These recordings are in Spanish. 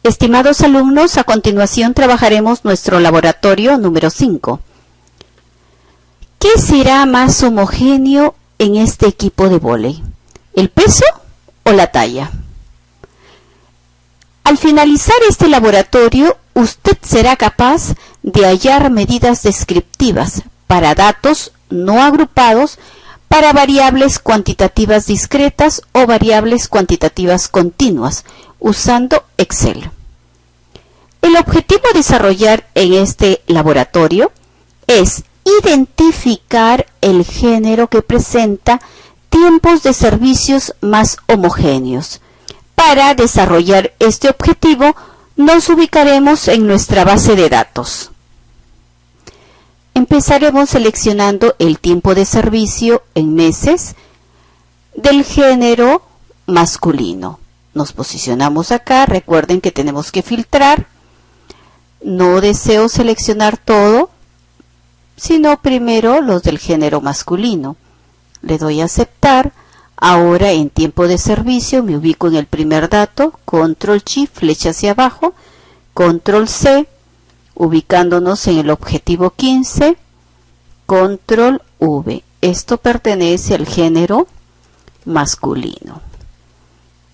Estimados alumnos, a continuación trabajaremos nuestro laboratorio número 5. ¿Qué será más homogéneo en este equipo de vóley? ¿El peso o la talla? Al finalizar este laboratorio, usted será capaz de hallar medidas descriptivas para datos no agrupados, para variables cuantitativas discretas o variables cuantitativas continuas, usando Excel. El objetivo a desarrollar en este laboratorio es identificar el género que presenta tiempos de servicios más homogéneos. Para desarrollar este objetivo, nos ubicaremos en nuestra base de datos. Empezaremos seleccionando el tiempo de servicio en meses del género masculino. Nos posicionamos acá, recuerden que tenemos que filtrar. No deseo seleccionar todo, sino primero los del género masculino. Le doy a aceptar. Ahora en tiempo de servicio me ubico en el primer dato, Control Shift, flecha hacia abajo, Control C, ubicándonos en el objetivo 15, Control V. Esto pertenece al género masculino.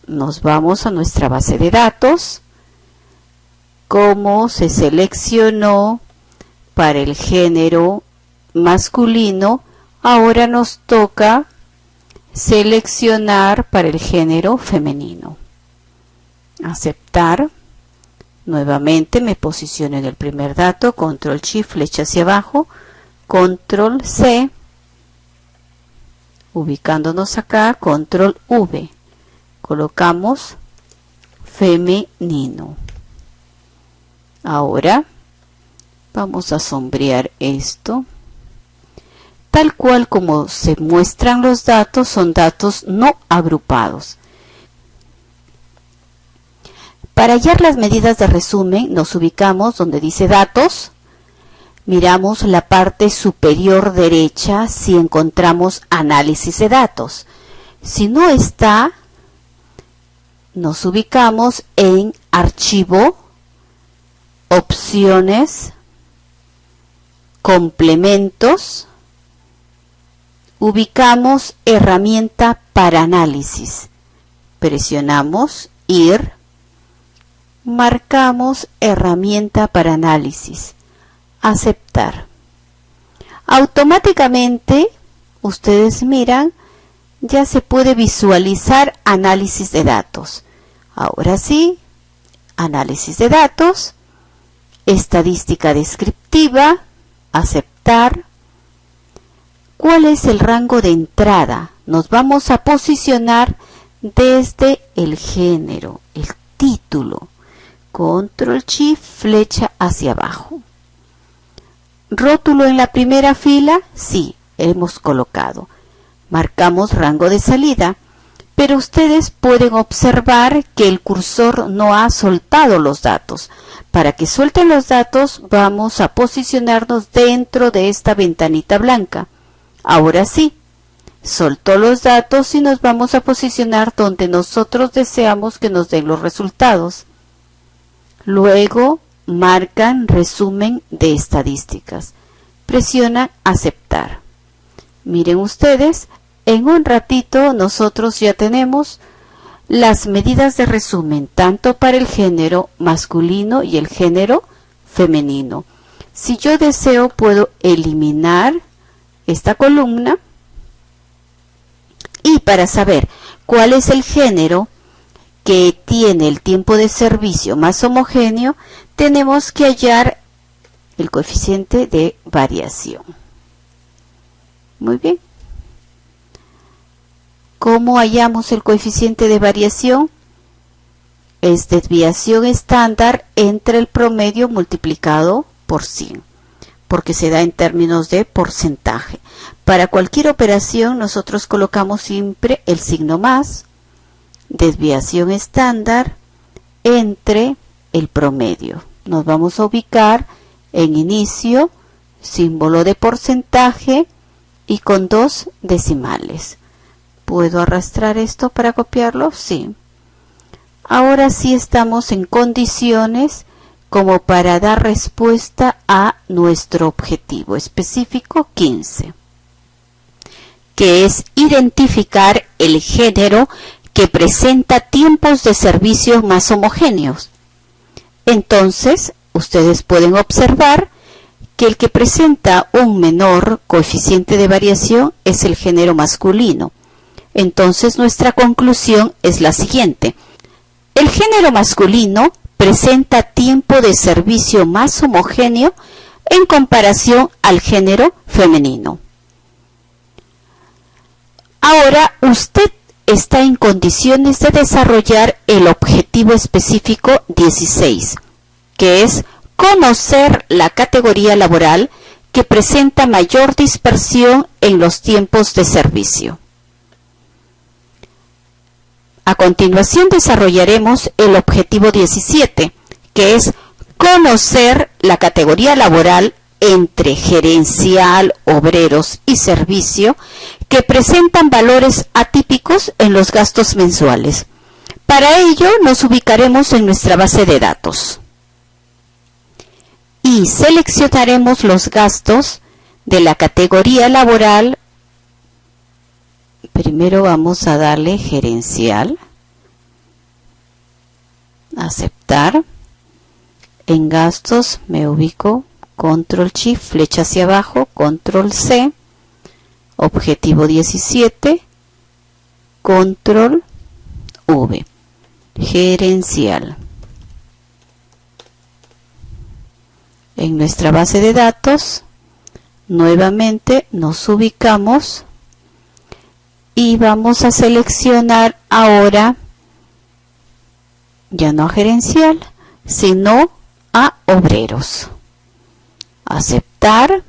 Nos vamos a nuestra base de datos. Como se seleccionó para el género masculino, ahora nos toca seleccionar para el género femenino. Aceptar. Nuevamente me posiciono en el primer dato, Control Shift, flecha hacia abajo, Control C, ubicándonos acá, Control V. Colocamos femenino. Ahora vamos a sombrear esto. Tal cual como se muestran los datos, son datos no agrupados. Para hallar las medidas de resumen, nos ubicamos donde dice datos. Miramos la parte superior derecha si encontramos análisis de datos. Si no está, nos ubicamos en archivo, opciones, complementos. Ubicamos herramienta para análisis. Presionamos ir. Marcamos herramienta para análisis. Aceptar. Automáticamente, ustedes miran, ya se puede visualizar análisis de datos. Ahora sí, análisis de datos, estadística descriptiva, aceptar. ¿Cuál es el rango de entrada? Nos vamos a posicionar desde el género, el título. Control Shift, flecha hacia abajo. Rótulo en la primera fila, sí, hemos colocado. Marcamos rango de salida, pero ustedes pueden observar que el cursor no ha soltado los datos. Para que suelten los datos, vamos a posicionarnos dentro de esta ventanita blanca. Ahora sí, soltó los datos y nos vamos a posicionar donde nosotros deseamos que nos den los resultados. Luego marcan resumen de estadísticas. Presiona aceptar. Miren ustedes, en un ratito nosotros ya tenemos las medidas de resumen tanto para el género masculino y el género femenino. Si yo deseo puedo eliminar esta columna y para saber cuál es el género que tiene el tiempo de servicio más homogéneo, tenemos que hallar el coeficiente de variación. Muy bien. ¿Cómo hallamos el coeficiente de variación? Es desviación estándar entre el promedio multiplicado por 100. Porque se da en términos de porcentaje. Para cualquier operación nosotros colocamos siempre el signo más, desviación estándar entre el promedio. Nos vamos a ubicar en inicio, símbolo de porcentaje y con 2 decimales. ¿Puedo arrastrar esto para copiarlo? Sí. Ahora sí estamos en condiciones como para dar respuesta a nuestro objetivo específico 15, que es identificar el género que presenta tiempos de servicio más homogéneos. Entonces, ustedes pueden observar que el que presenta un menor coeficiente de variación es el género masculino. Entonces, nuestra conclusión es la siguiente. El género masculino presenta tiempo de servicio más homogéneo en comparación al género femenino. Ahora, usted está en condiciones de desarrollar el objetivo específico 16, que es conocer la categoría laboral que presenta mayor dispersión en los tiempos de servicio. A continuación desarrollaremos el objetivo 17, que es conocer la categoría laboral entre gerencial, obreros y servicio que presentan valores atípicos en los gastos mensuales. Para ello nos ubicaremos en nuestra base de datos y seleccionaremos los gastos de la categoría laboral. Primero vamos a darle gerencial, aceptar. En gastos me ubico, control shift, flecha hacia abajo, control C, objetivo 17, control V, gerencial. En nuestra base de datos, nuevamente nos ubicamos y vamos a seleccionar ahora, ya no a gerencial, sino a obreros. Aceptar.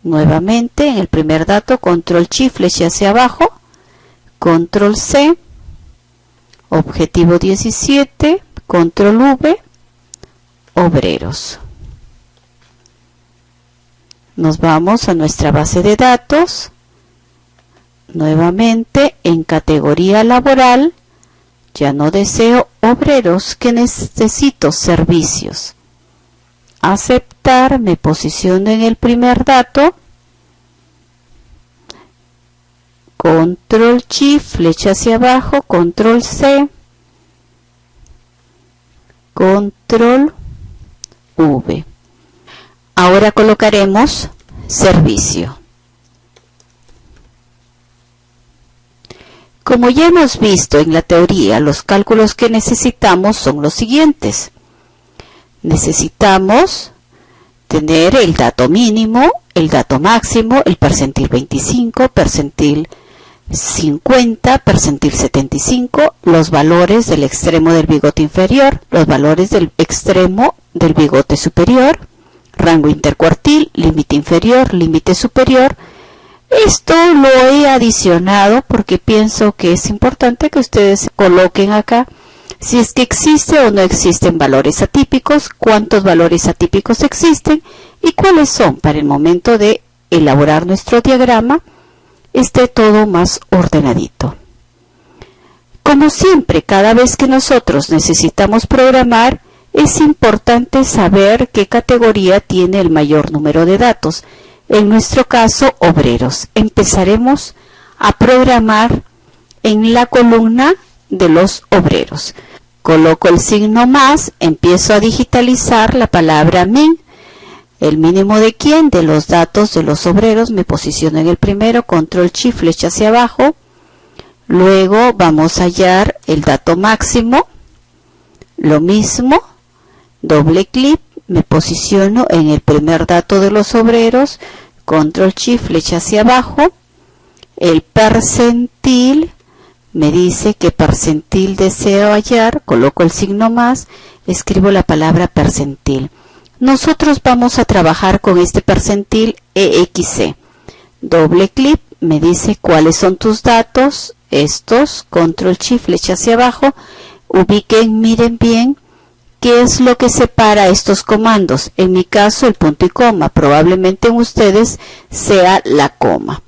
Nuevamente en el primer dato, control shift, flecha hacia abajo, control C, objetivo 17, control V, obreros. Nos vamos a nuestra base de datos. Nuevamente en categoría laboral, ya no deseo obreros, que necesito servicios. Aceptar, me posiciono en el primer dato, control shift, flecha hacia abajo, control C, control V. Ahora colocaremos servicio. Como ya hemos visto en la teoría, los cálculos que necesitamos son los siguientes. Necesitamos tener el dato mínimo, el dato máximo, el percentil 25, percentil 50, percentil 75, los valores del extremo del bigote inferior, los valores del extremo del bigote superior, rango intercuartil, límite inferior, límite superior. Esto lo he adicionado porque pienso que es importante que ustedes coloquen acá si es que existe o no existen valores atípicos, cuántos valores atípicos existen y cuáles son para el momento de elaborar nuestro diagrama, esté todo más ordenadito. Como siempre, cada vez que nosotros necesitamos programar, es importante saber qué categoría tiene el mayor número de datos. En nuestro caso, obreros. Empezaremos a programar en la columna de los obreros. Coloco el signo más, empiezo a digitalizar la palabra min. ¿El mínimo de quién? De los datos de los obreros. Me posiciono en el primero, control shift, flecha hacia abajo. Luego vamos a hallar el dato máximo. Lo mismo, doble clic. Me posiciono en el primer dato de los obreros, control shift, flecha hacia abajo. El percentil, me dice qué percentil deseo hallar, coloco el signo más, escribo la palabra percentil. Nosotros vamos a trabajar con este percentil EXC. Doble clic, me dice cuáles son tus datos, estos, control shift, flecha hacia abajo. Ubiquen, miren bien, ¿qué es lo que separa estos comandos? En mi caso el punto y coma, probablemente en ustedes sea la coma.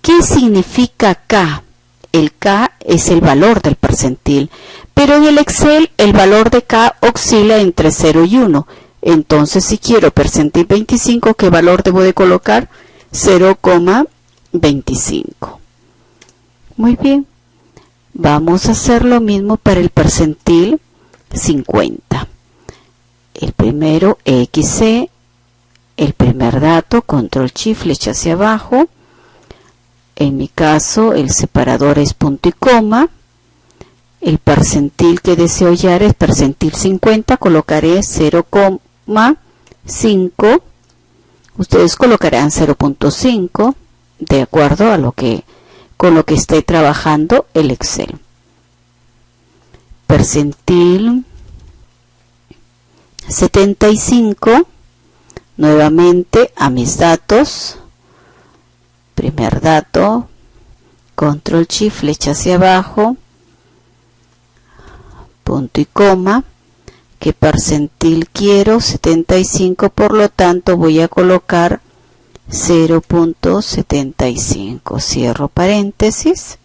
¿Qué significa acá? el K es el valor del percentil, pero en el Excel el valor de K oscila entre 0 y 1. Entonces, si quiero percentil 25, ¿qué valor debo de colocar? 0,25. Muy bien. Vamos a hacer lo mismo para el percentil 50. El primero, EXC, el primer dato, control shift, flecha hacia abajo. En mi caso, el separador es punto y coma. El percentil que deseo hallar es percentil 50, colocaré 0,5. Ustedes colocarán 0,5 de acuerdo a con lo que esté trabajando el Excel. Percentil 75, nuevamente a mis datos, primer dato, control shift, flecha hacia abajo, punto y coma. ¿Qué percentil quiero? 75, por lo tanto voy a colocar 0,75. Cierro paréntesis.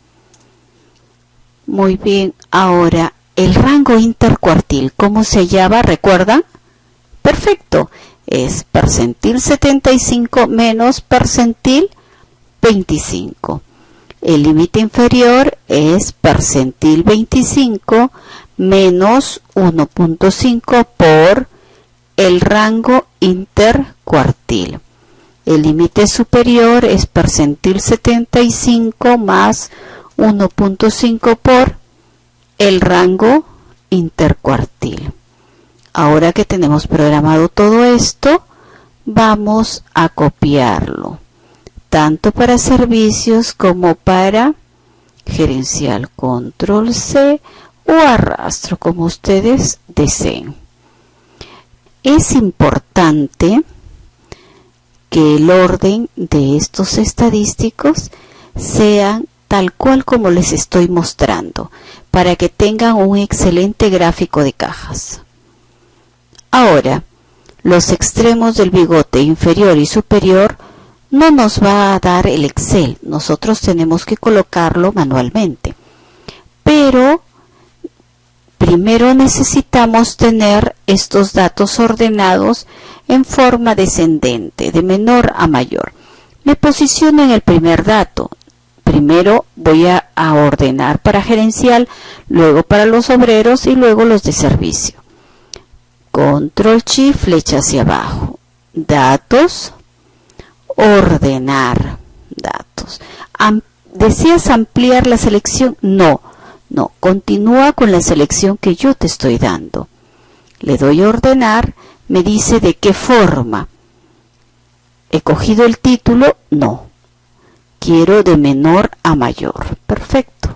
Muy bien, ahora el rango intercuartil, ¿cómo se hallaba? ¿Recuerdan? Perfecto, es percentil 75 menos percentil 25. El límite inferior es percentil 25 menos 1.5 por el rango intercuartil. El límite superior es percentil 75 más 1.5 por el rango intercuartil. Ahora que tenemos programado todo esto, vamos a copiarlo, tanto para servicios como para gerencial. Control C o arrastro, como ustedes deseen. Es importante que el orden de estos estadísticos sean tal cual como les estoy mostrando, para que tengan un excelente gráfico de cajas. Ahora, los extremos del bigote inferior y superior no nos va a dar el Excel, nosotros tenemos que colocarlo manualmente. Pero primero necesitamos tener estos datos ordenados en forma descendente, de menor a mayor. Me posiciono en el primer dato. Primero voy a ordenar para gerencial, luego para los obreros y luego los de servicio. Control Shift, flecha hacia abajo. Datos, ordenar datos. ¿Deseas ampliar la selección? No, continúa con la selección que yo te estoy dando. Le doy a ordenar, me dice de qué forma. ¿He cogido el título? No. Quiero de menor a mayor. Perfecto.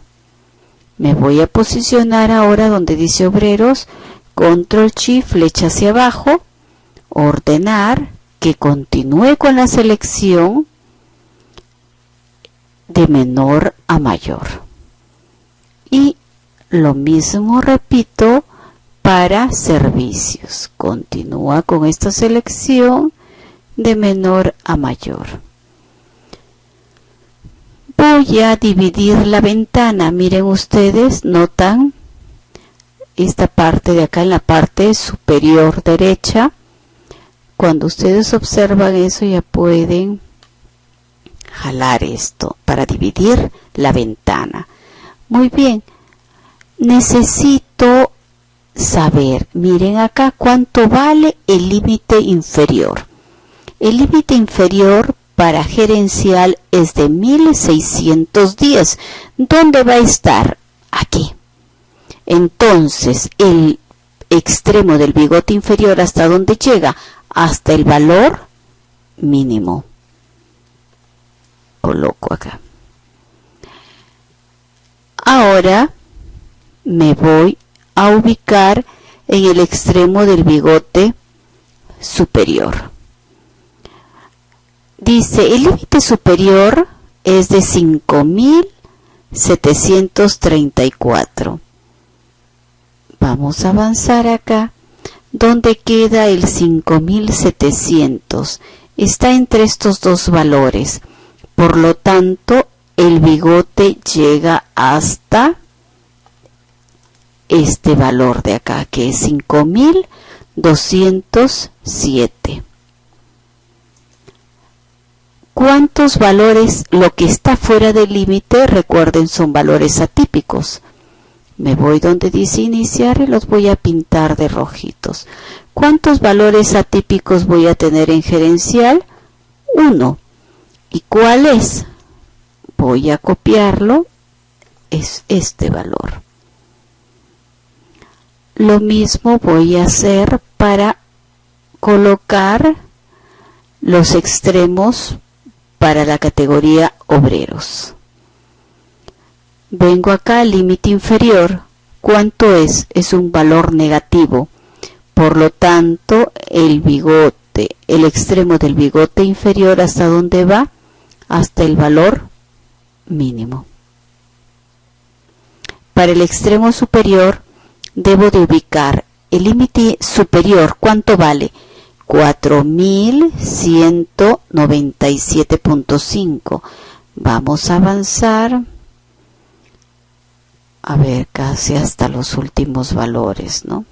Me voy a posicionar ahora donde dice obreros, control shift, flecha hacia abajo, ordenar, que continúe con la selección de menor a mayor. Y lo mismo repito para servicios. Continúa con esta selección de menor a mayor. Voy a dividir la ventana. Miren ustedes, notan esta parte de acá en la parte superior derecha. Cuando ustedes observan eso, ya pueden jalar esto para dividir la ventana. Muy bien, necesito saber, miren acá, cuánto vale el límite inferior. El límite inferior para gerencial es de 1610. ¿Dónde va a estar? Aquí. Entonces, el extremo del bigote inferior, ¿hasta dónde llega? Hasta el valor mínimo. Coloco acá. Ahora me voy a ubicar en el extremo del bigote superior. Dice, el límite superior es de 5.734. Vamos a avanzar acá. ¿Dónde queda el 5.700? Está entre estos dos valores. Por lo tanto, el bigote llega hasta este valor de acá, que es 5207. ¿Cuántos valores? Lo que está fuera del límite, recuerden, son valores atípicos. Me voy donde dice iniciar y los voy a pintar de rojitos. ¿Cuántos valores atípicos voy a tener en gerencial? 1. ¿Y cuál es? Voy a copiarlo. Es este valor. Lo mismo voy a hacer para colocar los extremos para la categoría obreros. Vengo acá al límite inferior. ¿Cuánto es? Es un valor negativo. Por lo tanto, el bigote, el extremo del bigote inferior, ¿hasta dónde va? Hasta el valor mínimo. Para el extremo superior, debo de ubicar el límite superior. ¿Cuánto vale? 4197.5. Vamos a avanzar. A ver, casi hasta los últimos valores, ¿no?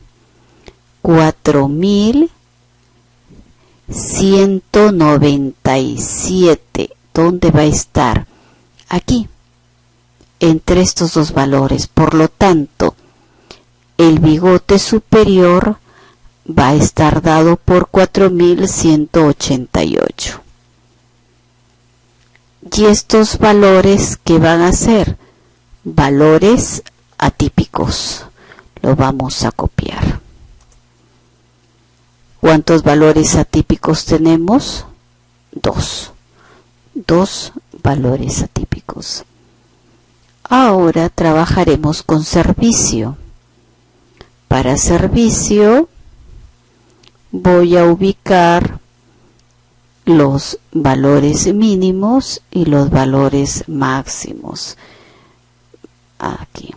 4197. ¿Dónde va a estar? Aquí, entre estos dos valores. Por lo tanto, el bigote superior va a estar dado por 4188. Y estos valores, ¿qué van a ser? Valores atípicos. Lo vamos a copiar. ¿Cuántos valores atípicos tenemos? 2. 2 valores atípicos. Ahora trabajaremos con servicio. Para servicio voy a ubicar los valores mínimos y los valores máximos. Aquí.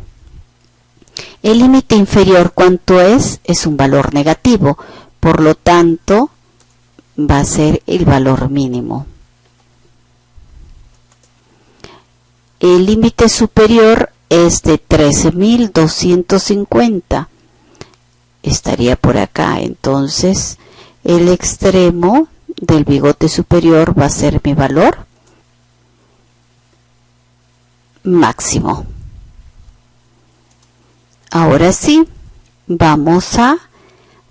El límite inferior, ¿cuánto es? Es un valor negativo, por lo tanto va a ser el valor mínimo. El límite superior es de 13.250. Estaría por acá, entonces el extremo del bigote superior va a ser mi valor máximo. Ahora sí, vamos a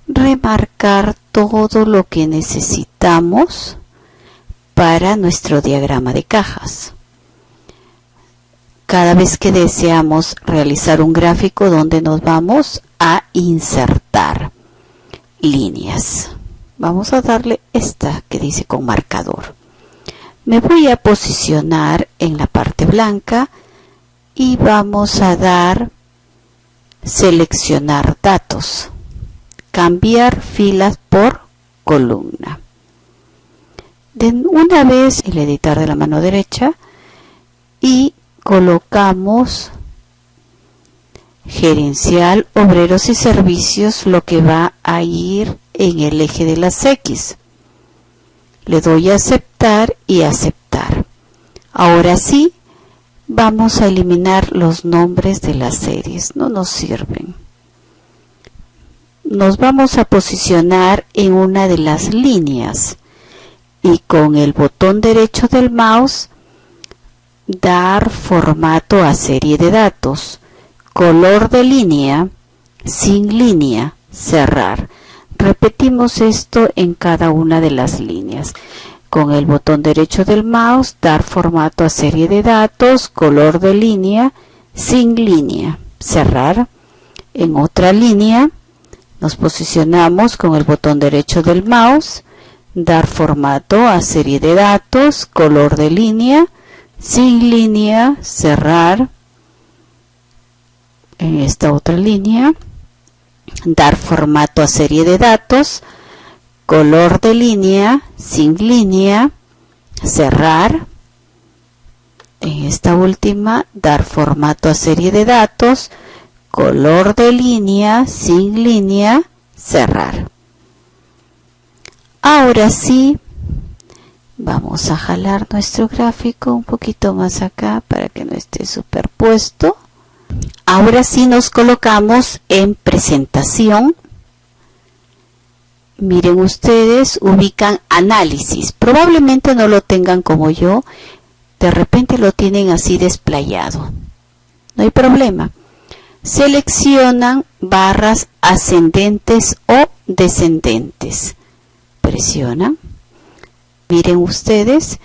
remarcar todo lo que necesitamos para nuestro diagrama de cajas. Cada vez que deseamos realizar un gráfico, donde nos vamos a insertar líneas. Vamos a darle esta que dice con marcador. Me voy a posicionar en la parte blanca y vamos a dar seleccionar datos, cambiar filas por columna. Una vez el editar de la mano derecha y colocamos gerencial, obreros y servicios, lo que va a ir en el eje de las X. Le doy a aceptar y aceptar. Ahora sí, vamos a eliminar los nombres de las series, no nos sirven. Nos vamos a posicionar en una de las líneas y con el botón derecho del mouse dar formato a serie de datos, color de línea, sin línea, cerrar. Repetimos esto en cada una de las líneas. Con el botón derecho del mouse, dar formato a serie de datos, color de línea, sin línea, cerrar. En otra línea, nos posicionamos con el botón derecho del mouse, dar formato a serie de datos, color de línea, sin línea, cerrar. En esta otra línea, dar formato a serie de datos, color de línea, sin línea, cerrar. En esta última, dar formato a serie de datos, color de línea, sin línea, cerrar. Ahora sí, Vamos a jalar nuestro gráfico un poquito más acá para que no esté superpuesto. Ahora sí nos colocamos en presentación. Miren ustedes, ubican análisis. Probablemente no lo tengan como yo. De repente lo tienen así desplayado. No hay problema. Seleccionan barras ascendentes o descendentes. Presionan. Miren ustedes,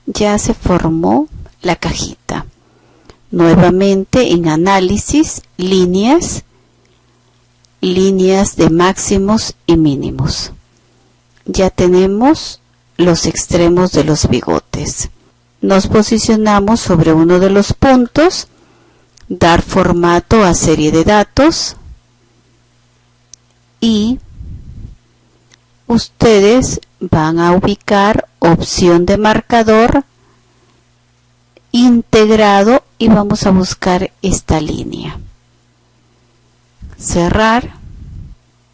ya se formó la cajita. Nuevamente en análisis, líneas de máximos y mínimos. Ya tenemos los extremos de los bigotes. Nos posicionamos sobre uno de los puntos, dar formato a serie de datos y ustedes van a ubicar opción de marcador integrado y vamos a buscar esta línea. Cerrar.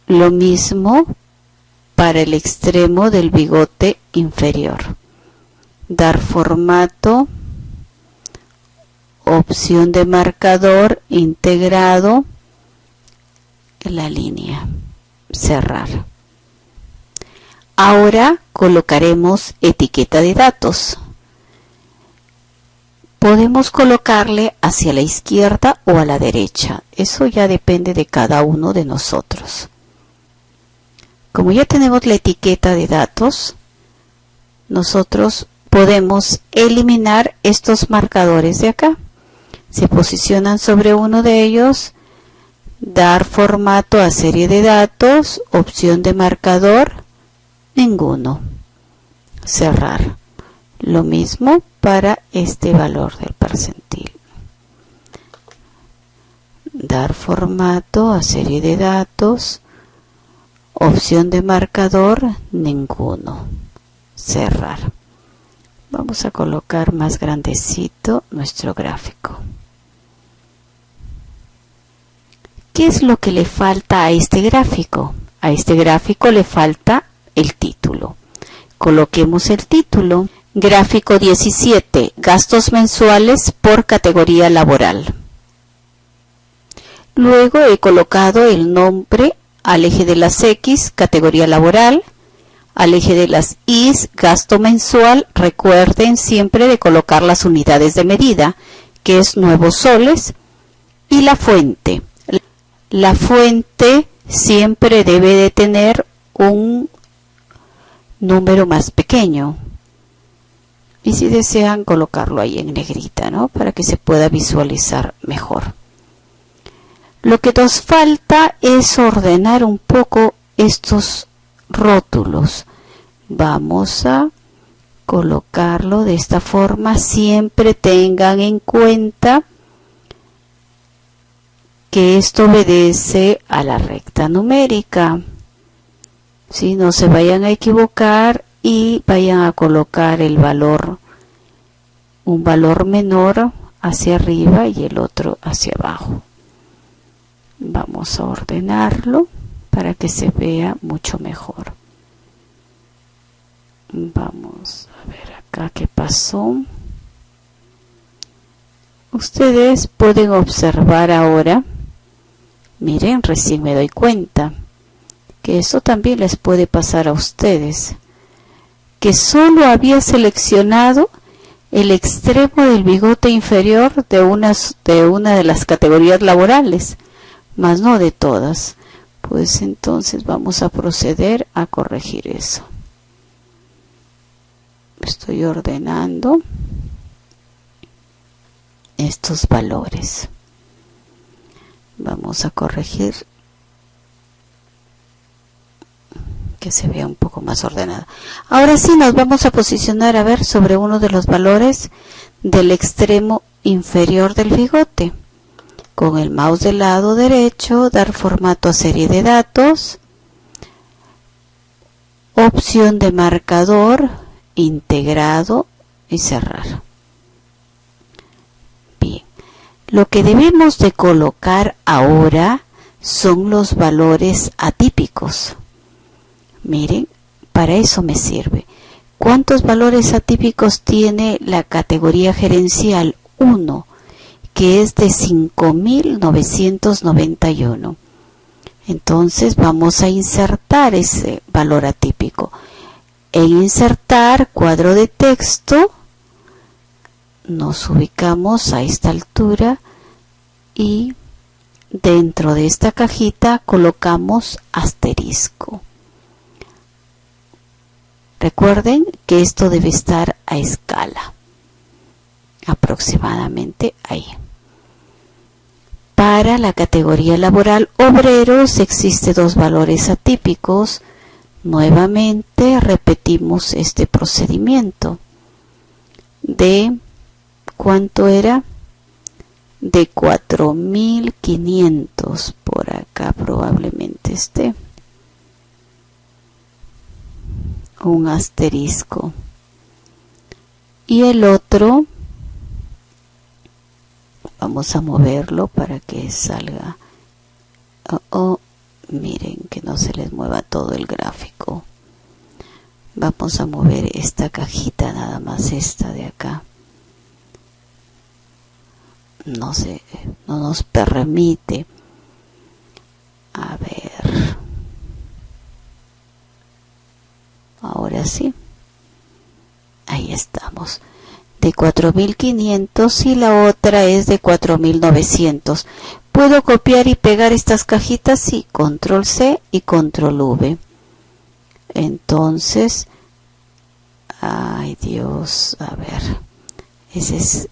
Lo mismo para el extremo del bigote inferior. Dar formato, opción de marcador integrado, la línea. Cerrar. Ahora colocaremos etiqueta de datos. Podemos colocarle hacia la izquierda o a la derecha. Eso ya depende de cada uno de nosotros. Como ya tenemos la etiqueta de datos, nosotros podemos eliminar estos marcadores de acá. Se posicionan sobre uno de ellos, dar formato a serie de datos, opción de marcador, ninguno. Cerrar. Lo mismo para este valor del percentil. Dar formato a serie de datos, opción de marcador, ninguno. Cerrar. Vamos a colocar más grandecito nuestro gráfico. ¿Qué es lo que le falta a este gráfico? A este gráfico le falta el título. Coloquemos el título. Gráfico 17. Gastos mensuales por categoría laboral. Luego he colocado el nombre al eje de las X, categoría laboral, al eje de las Y, gasto mensual. Recuerden siempre de colocar las unidades de medida, que es nuevos soles, y la fuente. La fuente siempre debe de tener un número más pequeño. Y si desean colocarlo ahí en negrita, ¿no? Para que se pueda visualizar mejor. Lo que nos falta es ordenar un poco estos rótulos. Vamos a colocarlo de esta forma. Siempre tengan en cuenta que esto obedece a la recta numérica. Si no se vayan a equivocar y vayan a colocar el valor, un valor menor hacia arriba y el otro hacia abajo. Vamos a ordenarlo para que se vea mucho mejor. Vamos a ver acá qué pasó. Ustedes pueden observar ahora, miren, recién me doy cuenta que eso también les puede pasar a ustedes, que solo había seleccionado el extremo del bigote inferior de una de las categorías laborales, mas no de todas. Pues entonces vamos a proceder a corregir eso. Estoy ordenando estos valores. Vamos a corregir que se vea un poco más ordenado. Ahora sí nos vamos a posicionar a ver sobre uno de los valores del extremo inferior del bigote. Con el mouse del lado derecho, dar formato a serie de datos, opción de marcador, integrado y cerrar. Bien, lo que debemos de colocar ahora son los valores atípicos. Miren, para eso me sirve. ¿Cuántos valores atípicos tiene la categoría gerencial 1, que es de 5.991? Entonces vamos a insertar ese valor atípico. En insertar cuadro de texto, nos ubicamos a esta altura y dentro de esta cajita colocamos asterisco. Recuerden que esto debe estar a escala, aproximadamente ahí. Para la categoría laboral obreros existe 2 valores atípicos. Nuevamente repetimos este procedimiento. De ¿cuánto era? De 4.500. Por acá probablemente esté un asterisco. Y el otro, vamos a moverlo para que salga. Miren que no se les mueva todo el gráfico. Vamos a mover esta cajita, nada más esta de acá. No sé, no nos permite. A ver. Ahora sí. Ahí estamos. De 4.500 y la otra es de 4.900. ¿Puedo copiar y pegar estas cajitas? Sí, control C y control V. Entonces, ay Dios, a ver, esa es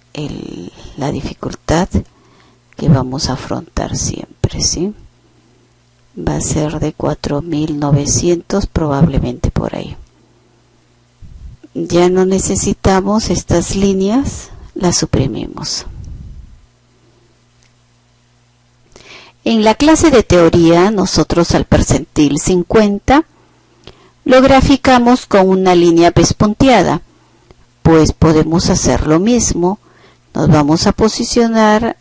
la dificultad que vamos a afrontar siempre, ¿sí? Va a ser de 4.900 probablemente por ahí. Ya no necesitamos estas líneas, las suprimimos. En la clase de teoría, nosotros al percentil 50 lo graficamos con una línea pespunteada, pues podemos hacer lo mismo. Nos vamos a posicionar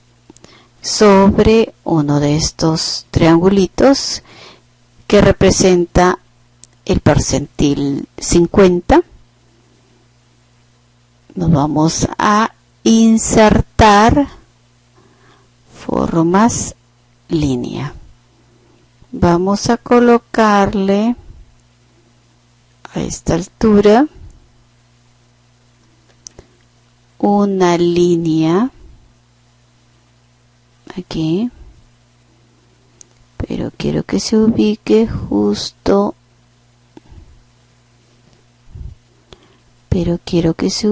sobre uno de estos triangulitos que representa el percentil 50. Nos vamos a insertar formas línea. Vamos a colocarle a esta altura una línea aquí, pero quiero que se ubique justo, quiero que se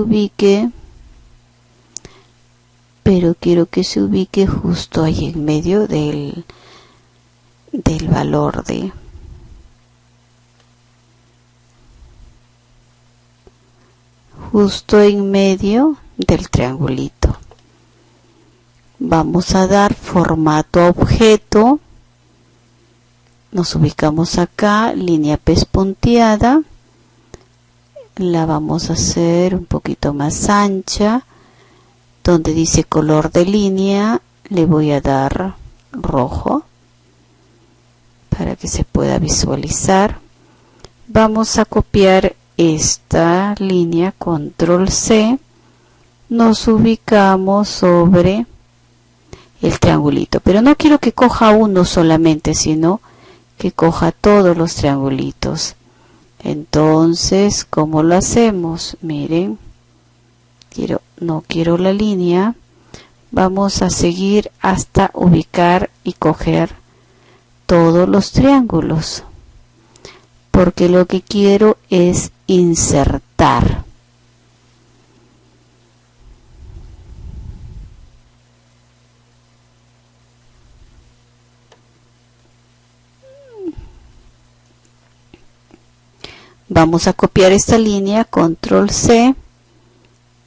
ubique justo ahí en medio del valor de justo en medio del triangulito. Vamos a dar formato a objeto, nos ubicamos acá, línea pespunteada, la vamos a hacer un poquito más ancha. Donde dice color de línea le voy a dar rojo para que se pueda visualizar. Vamos a copiar esta línea, control C, nos ubicamos sobre el triangulito, pero no quiero que coja uno solamente, sino que coja todos los triangulitos. Entonces, ¿cómo lo hacemos? Miren, no quiero la línea, vamos a seguir hasta ubicar y coger todos los triángulos, porque lo que quiero es insertar. Vamos a copiar esta línea, control C,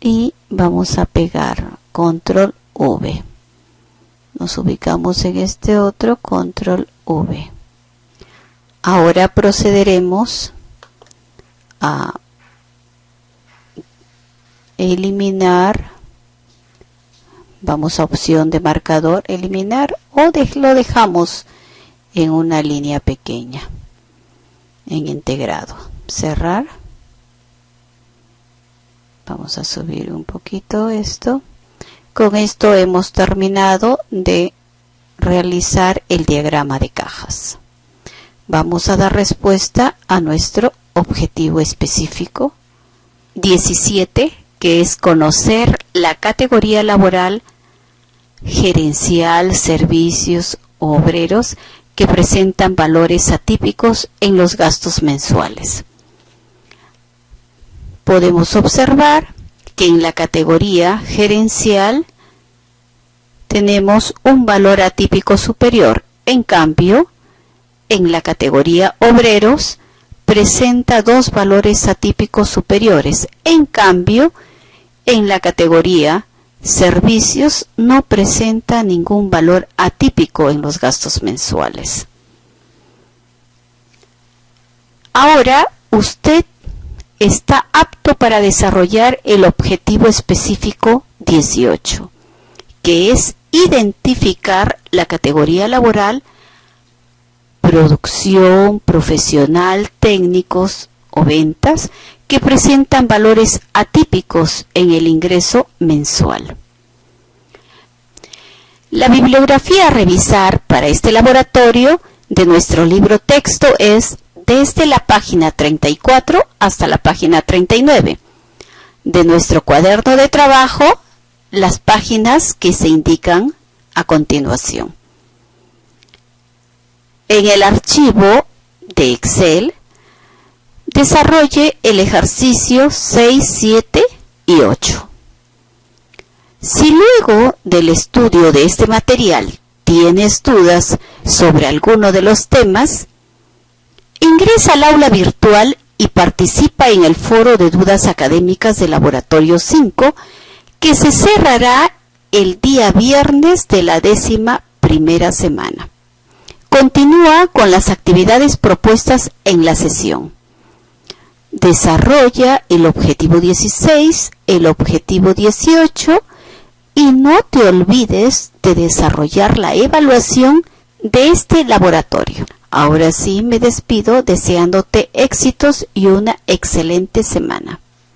y vamos a pegar, control V. Nos ubicamos en este otro, control V. Ahora procederemos a eliminar. Vamos a opción de marcador, eliminar, o lo dejamos en una línea pequeña, en integrado. Cerrar. Vamos a subir un poquito esto. Con esto hemos terminado de realizar el diagrama de cajas. Vamos a dar respuesta a nuestro objetivo específico 17, que es conocer la categoría laboral, gerencial, servicios o obreros que presentan valores atípicos en los gastos mensuales. Podemos observar que en la categoría gerencial tenemos un valor atípico superior. En cambio, en la categoría obreros presenta dos valores atípicos superiores. En cambio, en la categoría servicios no presenta ningún valor atípico en los gastos mensuales. Ahora usted está apto para desarrollar el objetivo específico 18, que es identificar la categoría laboral, producción, profesional, técnicos o ventas que presentan valores atípicos en el ingreso mensual. La bibliografía a revisar para este laboratorio de nuestro libro texto es desde la página 34 hasta la página 39. De nuestro cuaderno de trabajo, las páginas que se indican a continuación. En el archivo de Excel, desarrolle el ejercicio 6, 7 y 8. Si luego del estudio de este material tienes dudas sobre alguno de los temas, ingresa al aula virtual y participa en el foro de dudas académicas del Laboratorio 5, que se cerrará el día viernes de la 11ª semana. Continúa con las actividades propuestas en la sesión. Desarrolla el objetivo 16, el objetivo 18 y no te olvides de desarrollar la evaluación de este laboratorio. Ahora sí me despido deseándote éxitos y una excelente semana.